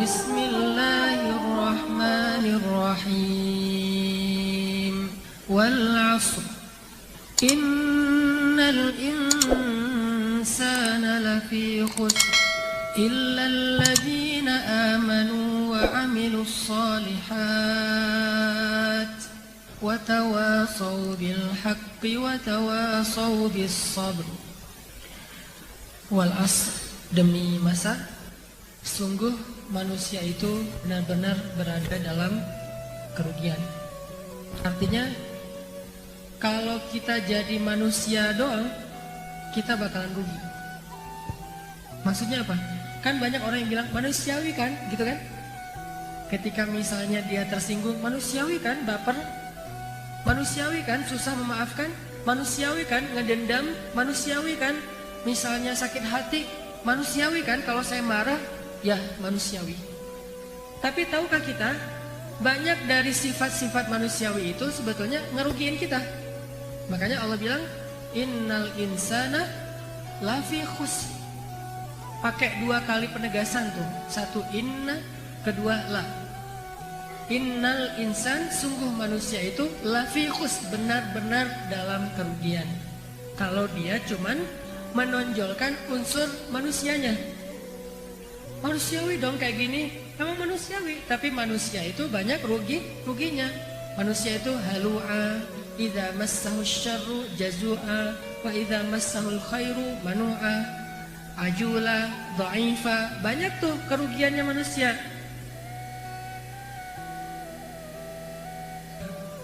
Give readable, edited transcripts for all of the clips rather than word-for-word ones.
Bismillahirrahmanirrahim. Wal 'ashr. Innal insana lafi khusr illa alladhina amanu wa 'amilus shalihat wa tawasaw bil haqqi wa tawasaw bis sabr. Wal 'ashr, demi masa, sungguh manusia itu benar-benar berada dalam kerugian. Artinya kalau kita jadi manusia doang, kita bakalan rugi. Maksudnya apa? Kan banyak orang yang bilang manusiawi kan, gitu kan? Ketika misalnya dia tersinggung, manusiawi kan baper, manusiawi kan susah memaafkan, manusiawi kan ngedendam, manusiawi kan misalnya sakit hati, manusiawi kan kalau saya marah, ya manusiawi. Tapi tahukah kita, banyak dari sifat-sifat manusiawi itu sebetulnya ngerugiin kita. Makanya Allah bilang, innal insana lafi khusr. Pakai dua kali penegasan tuh. Satu inna, kedua la. Innal insan, sungguh manusia itu lafi khusr, benar-benar dalam kerugian. Kalau dia cuman menonjolkan unsur manusianya. Manusiawi dong kayak gini, emang manusiawi. Tapi manusia itu banyak ruginya. Manusia itu halu'a, idza massahu syarru jazua, wa idza massahul khairu manu'a, ajula, dha'ifa. Banyak tuh kerugiannya manusia.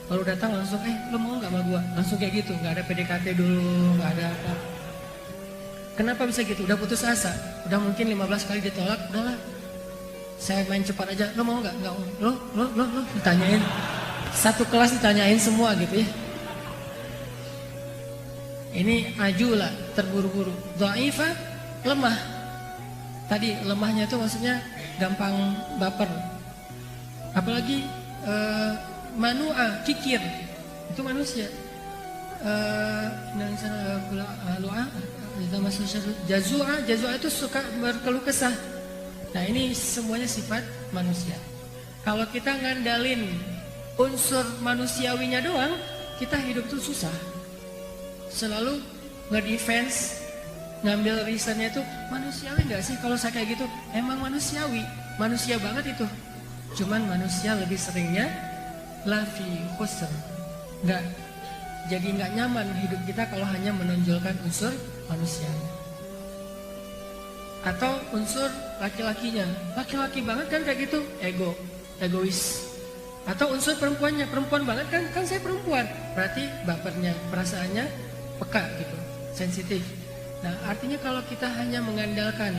Kalau datang langsung, lo mau gak sama gua? Langsung kayak gitu, gak ada PDKT dulu, gak ada apa. Kenapa bisa gitu? Udah putus asa, udah mungkin 15 kali ditolak, udahlah saya main cepat aja. Lo mau gak? Gak mau. Lo ditanyain satu kelas, ditanyain semua gitu ya. Ini ajula, terburu-buru. Dha'ifa, lemah. Tadi lemahnya itu maksudnya gampang baper. Apalagi manu'a, kikir, itu manusia. Jazua itu suka berkeluh kesah. Nah ini semuanya sifat manusia. Kalau kita ngandalin unsur manusiawinya doang, kita hidup tuh susah. Selalu nge-defense, ngambil reasonnya itu manusiawi gak sih kalau saya kayak gitu? Emang manusiawi, manusia banget itu. Cuman manusia lebih seringnya lafi khusr, jadi nggak nyaman hidup kita kalau hanya menonjolkan unsur manusianya. Atau unsur laki-lakinya, laki-laki banget kan kayak gitu, egois. Atau unsur perempuannya, perempuan banget kan saya perempuan, berarti bapernya, perasaannya peka gitu, sensitif. Nah artinya kalau kita hanya mengandalkan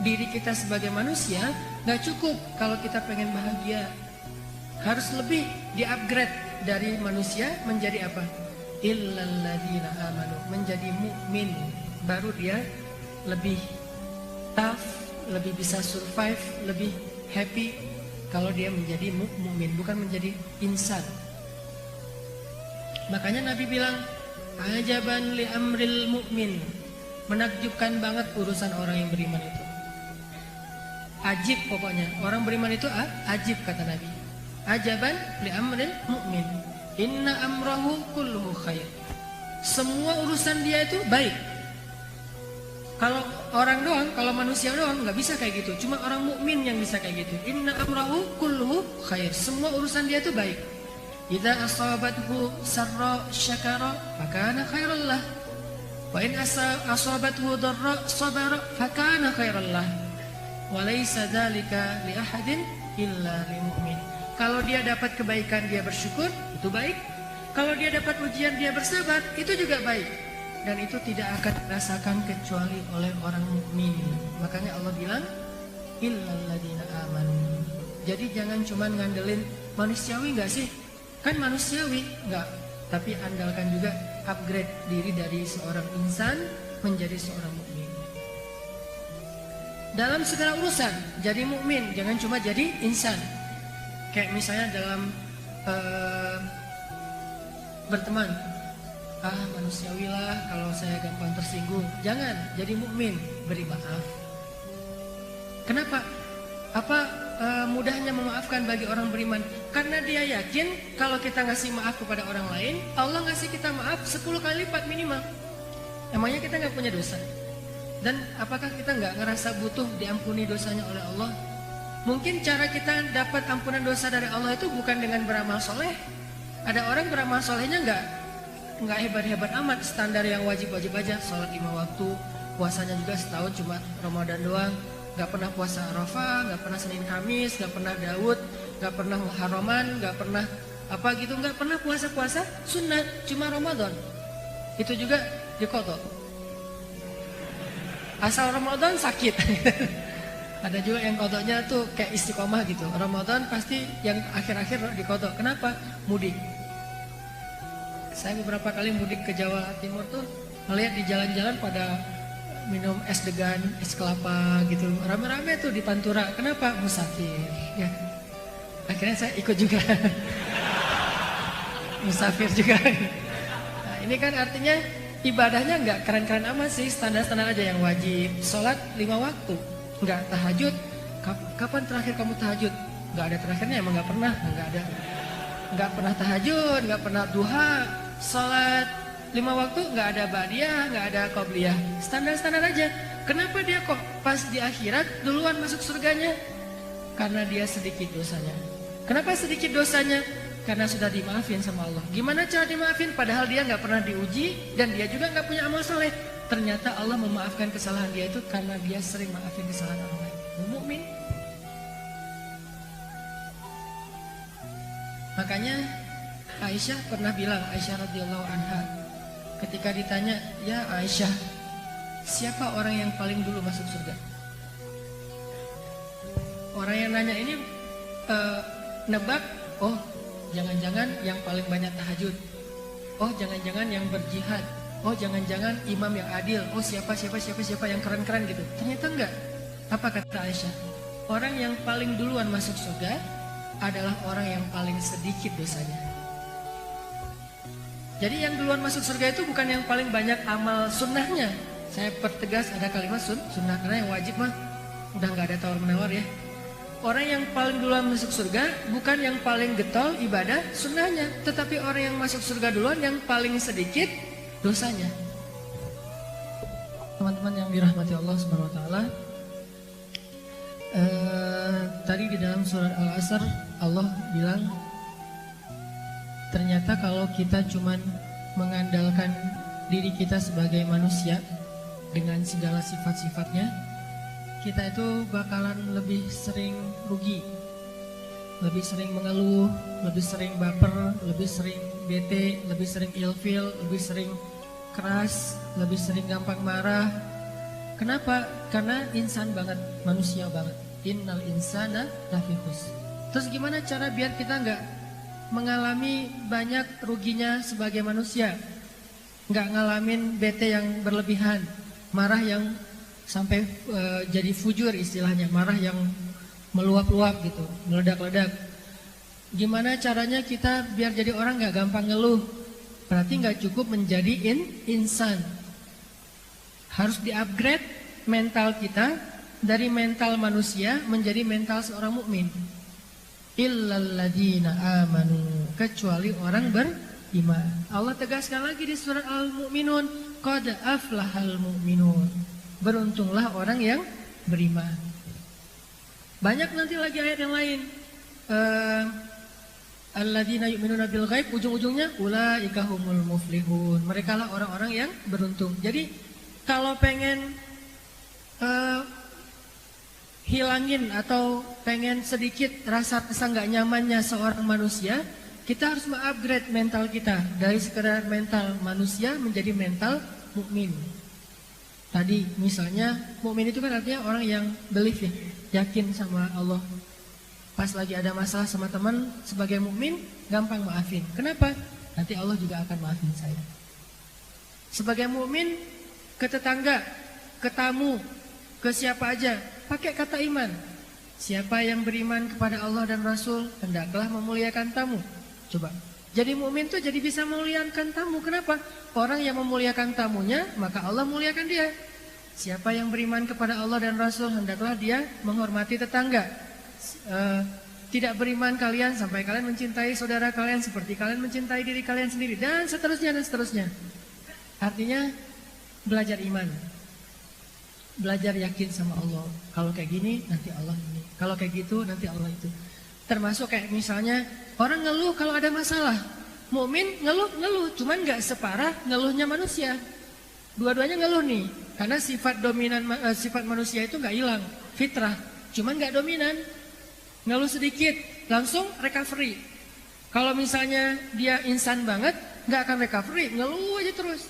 diri kita sebagai manusia, nggak cukup kalau kita pengen bahagia. Harus lebih di-upgrade dari manusia menjadi apa? Illalladzina amanu, menjadi mukmin. Baru dia lebih tough, lebih bisa survive, lebih happy kalau dia menjadi mukmin, bukan menjadi insan. Makanya Nabi bilang, ajaban li amril mukmin, menakjubkan banget urusan orang yang beriman itu. Ajib pokoknya, orang beriman itu ajib kata Nabi. Ajaban li amril mukmin, inna amrahu kulluhu khair. Semua urusan dia itu baik. Kalau orang doang, kalau manusia doang nggak bisa kayak gitu. Cuma orang mukmin yang bisa kayak gitu. Inna amrahu kulluhu khair. Semua urusan dia itu baik. Idza asabathu sarra syakara fakana khairal lah. Wa in asabathu dharra sabara fakana khairal lah. Wa laisa dzalika li ahadin illa lil mu'min. Kalau dia dapat kebaikan dia bersyukur, itu baik. Kalau dia dapat ujian dia bersabar, itu juga baik. Dan itu tidak akan dirasakan kecuali oleh orang mukmin. Makanya Allah bilang, illalladzina amanu. Jadi jangan cuma ngandelin manusiawi enggak sih? Kan manusiawi, enggak. Tapi andalkan juga upgrade diri dari seorang insan menjadi seorang mukmin. Dalam segala urusan, jadi mukmin, jangan cuma jadi insan. Kayak misalnya dalam berteman, manusiawi lah kalau saya gampang tersinggung. Jangan, jadi mukmin, beri maaf. Kenapa? Apa mudahnya memaafkan bagi orang beriman? Karena dia yakin kalau kita ngasih maaf kepada orang lain, Allah ngasih kita maaf 10 kali lipat minimal. Emangnya kita nggak punya dosa? Dan apakah kita nggak ngerasa butuh diampuni dosanya oleh Allah? Mungkin cara kita dapat ampunan dosa dari Allah itu bukan dengan beramal soleh. Ada orang beramal solehnya nggak hebat-hebat amat, standar yang wajib-wajib aja, sholat 5 waktu, puasanya juga setahun cuma Ramadan doang, nggak pernah puasa Arafah, nggak pernah Senin Kamis, nggak pernah Daud, nggak pernah Muharraman, nggak pernah apa gitu, nggak pernah puasa sunnah, cuma Ramadan. Itu juga dikodok. Asal Ramadan sakit. Ada juga yang kodoknya tuh kayak istiqomah gitu. Ramadan pasti yang akhir-akhir dikodok. Kenapa? Mudik. Saya beberapa kali mudik ke Jawa Timur tuh ngeliat di jalan-jalan pada minum es degan, es kelapa gitu. Rame-rame tuh di Pantura. Kenapa? Musafir. Ya. Akhirnya saya ikut juga. Musafir juga. Nah, ini kan artinya ibadahnya nggak keren-keren amat sih, standar-standar aja yang wajib. Sholat 5 waktu, nggak tahajud. Kapan terakhir kamu tahajud? Nggak ada terakhirnya, emang nggak pernah, nggak ada. Nggak pernah tahajud, nggak pernah duha. Sholat 5 waktu nggak ada ba'diyah, nggak ada qobliyah. Standar-standar aja. Kenapa dia kok pas di akhirat duluan masuk surganya? Karena dia sedikit dosanya. Kenapa sedikit dosanya? Karena sudah dimaafin sama Allah. Gimana cara dimaafin? Padahal dia nggak pernah diuji dan dia juga nggak punya amal soleh. Ternyata Allah memaafkan kesalahan dia itu karena dia sering maafin kesalahan orang lain. Mukmin. Makanya Aisyah pernah bilang, Aisyah radhiyallahu anha, ketika ditanya, ya Aisyah, siapa orang yang paling dulu masuk surga? Orang yang nanya ini nebak, oh jangan-jangan yang paling banyak tahajud. Oh jangan-jangan yang berjihad. Oh jangan-jangan imam yang adil. Oh siapa yang keren-keren gitu. Ternyata enggak. Apa kata Aisyah? Orang yang paling duluan masuk surga adalah orang yang paling sedikit dosanya. Jadi yang duluan masuk surga itu bukan yang paling banyak amal sunnahnya. Saya pertegas ada kalimat sunnah, karena yang wajib mah udah nggak ada tawar-menawar ya. Orang yang paling duluan masuk surga bukan yang paling getol ibadah sunnahnya, tetapi orang yang masuk surga duluan yang paling sedikit dosanya. Teman-teman yang dirahmati Allah Subhanahu wa taala, tadi di dalam surat Al-Asr Allah bilang, ternyata kalau kita cuman mengandalkan diri kita sebagai manusia dengan segala sifat-sifatnya, kita itu bakalan lebih sering rugi, lebih sering mengeluh, lebih sering baper, lebih sering bete, lebih sering ilfil, lebih sering keras, lebih sering gampang marah. Kenapa? Karena insan banget, manusia banget. Innal insana lafi khusr. Terus gimana cara biar kita nggak mengalami banyak ruginya sebagai manusia, nggak ngalamin bete yang berlebihan, marah yang sampai jadi fujur istilahnya, marah yang meluap-luap gitu, meledak-ledak. Gimana caranya kita biar jadi orang nggak gampang ngeluh? Berarti nggak cukup menjadi insan, harus di-upgrade mental kita dari mental manusia menjadi mental seorang mukmin. Illalladzina amanu, kecuali orang beriman. Allah tegaskan lagi di surat Al-Mu'minun, qad aflahal mu'minun. Beruntunglah orang yang beriman. Banyak nanti lagi ayat yang lain. Alladzina yu'minuna bil ghaib, ujung-ujungnya ulaika humul muflihun. Mereka lah orang-orang yang beruntung. Jadi kalau pengen hilangin atau pengen sedikit rasa kesan gak nyamannya seorang manusia, kita harus mengupgrade mental kita dari sekedar mental manusia menjadi mental mukmin. Tadi misalnya mukmin itu kan artinya orang yang belief ya, yakin sama Allah. Pas lagi ada masalah sama teman, sebagai mukmin gampang maafin. Kenapa? Nanti Allah juga akan maafin saya. Sebagai mukmin ke tetangga, ke tamu, ke siapa aja, pakai kata iman. Siapa yang beriman kepada Allah dan Rasul, hendaklah memuliakan tamu. Coba. Jadi mukmin tuh jadi bisa memuliakan tamu. Kenapa? Orang yang memuliakan tamunya, maka Allah muliakan dia. Siapa yang beriman kepada Allah dan Rasul, hendaklah dia menghormati tetangga. Tidak beriman kalian sampai kalian mencintai saudara kalian seperti kalian mencintai diri kalian sendiri, dan seterusnya dan seterusnya. Artinya belajar iman, belajar yakin sama Allah. Kalau kayak gini nanti Allah ini, kalau kayak gitu nanti Allah itu. Termasuk kayak misalnya orang ngeluh kalau ada masalah. Mukmin ngeluh, cuman nggak separah ngeluhnya manusia. Dua-duanya ngeluh nih, karena sifat dominan sifat manusia itu nggak hilang, fitrah, cuman nggak dominan. Ngeluh sedikit, langsung recovery. Kalau misalnya dia insan banget, nggak akan recovery, ngeluh aja terus.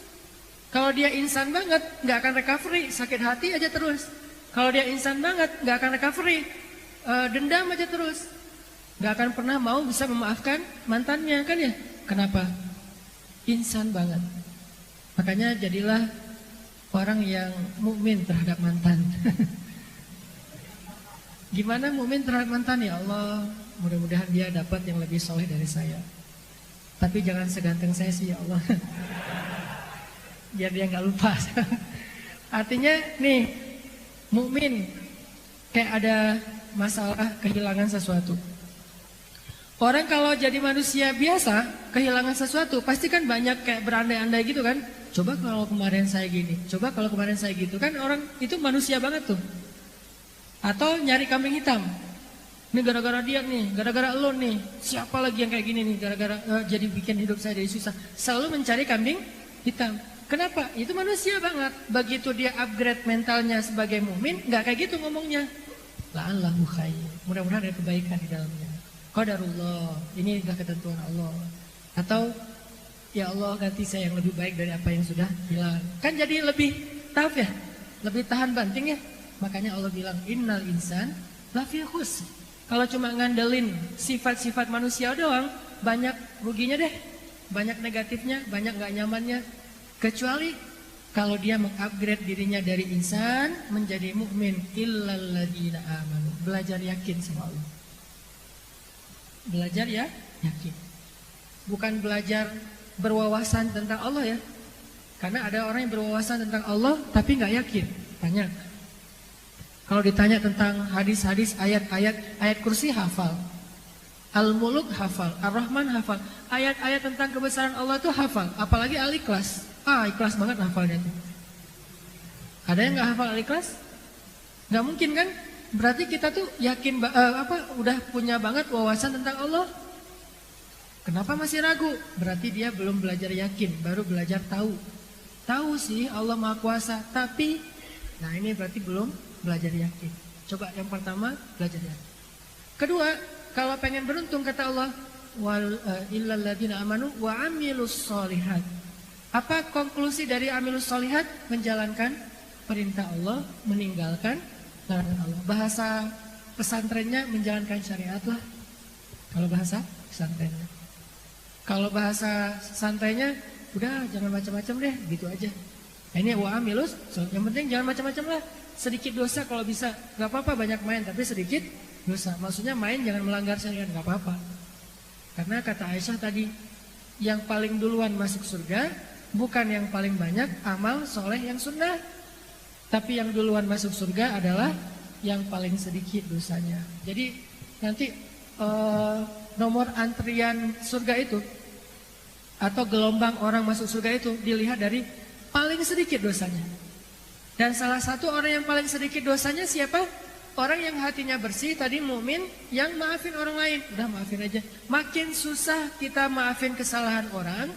Kalau dia insan banget, nggak akan recovery, sakit hati aja terus. Kalau dia insan banget, nggak akan recovery, dendam aja terus. Nggak akan pernah mau bisa memaafkan mantannya, kan ya? Kenapa? Insan banget. Makanya jadilah orang yang mukmin terhadap mantan. Gimana mukmin terhadap mantan? Ya Allah, mudah-mudahan dia dapat yang lebih soleh dari saya. Tapi jangan seganteng saya sih ya Allah. Biar dia nggak lupa. Artinya nih, mukmin kayak ada masalah kehilangan sesuatu. Orang kalau jadi manusia biasa, kehilangan sesuatu, pasti kan banyak kayak berandai-andai gitu kan. Coba kalau kemarin saya gini, coba kalau kemarin saya gitu kan, orang itu manusia banget tuh. Atau nyari kambing hitam. Ini gara-gara dia nih, gara-gara lo nih, siapa lagi yang kayak gini nih, gara-gara jadi bikin hidup saya jadi susah. Selalu mencari kambing hitam. Kenapa? Itu manusia banget. Begitu dia upgrade mentalnya sebagai mukmin, nggak kayak gitu ngomongnya. La'allahu khair. Mudah-mudahan ada kebaikan di dalamnya. Qadarullah, ini sudah ketentuan Allah. Atau ya Allah ganti saya yang lebih baik dari apa yang sudah hilang. Kan jadi lebih tough ya, lebih tahan banting ya. Makanya Allah bilang innal insan lafi khusr. Kalau cuma ngandelin sifat-sifat manusia doang, banyak ruginya deh, banyak negatifnya, banyak gak nyamannya. Kecuali kalau dia mengupgrade dirinya dari insan menjadi mukmin, illal ladzina amanu. Belajar yakin sama Allah. Belajar ya yakin. Bukan belajar berwawasan tentang Allah ya. Karena ada orang yang berwawasan tentang Allah tapi nggak yakin. Banyak. Kalau ditanya tentang hadis-hadis, ayat kursi hafal, Al-Muluk hafal, Ar-Rahman hafal, ayat-ayat tentang kebesaran Allah itu hafal. Apalagi Al-Ikhlas. Ikhlas banget hafalnya tuh. Ada yang nggak hafal Al-Ikhlas? Nggak mungkin kan? Berarti kita tuh yakin udah punya banget wawasan tentang Allah. Kenapa masih ragu? Berarti dia belum belajar yakin, baru belajar tahu. Tahu sih Allah Maha Kuasa, tapi nah ini berarti belum belajar yakin. Coba yang pertama belajar yakin. Kedua, kalau pengen beruntung kata Allah, illal ladzina amanu wa amilus sholihat. Apa konklusi dari amilus sholihat? Menjalankan perintah Allah, meninggalkan larangan Allah. Bahasa pesantrennya menjalankan syariat lah. Kalau bahasa pesantrennya. Kalau bahasa santainya udah jangan macam-macam deh, gitu aja. Nah, ini wa amilus, yang penting jangan macam-macam lah. Sedikit dosa kalau bisa, nggak apa-apa banyak main, tapi sedikit dosa. Maksudnya main jangan melanggar syariat, nggak apa-apa. Karena kata Aisyah tadi, yang paling duluan masuk surga bukan yang paling banyak amal soleh yang sunnah, tapi yang duluan masuk surga adalah yang paling sedikit dosanya. Jadi nanti nomor antrian surga itu atau gelombang orang masuk surga itu dilihat dari paling sedikit dosanya. Dan salah satu orang yang paling sedikit dosanya siapa? Orang yang hatinya bersih tadi mukmin yang maafin orang lain. Udah maafin aja. Makin susah kita maafin kesalahan orang,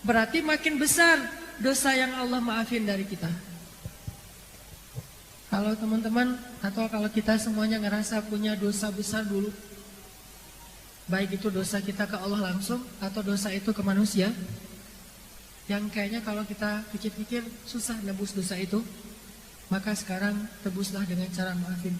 berarti makin besar dosa yang Allah maafin dari kita. Kalau teman-teman atau kalau kita semuanya ngerasa punya dosa besar dulu, baik itu dosa kita ke Allah langsung atau dosa itu ke manusia, yang kayaknya kalau kita pikir-pikir susah nebus dosa itu, maka sekarang tebuslah dengan cara maafin.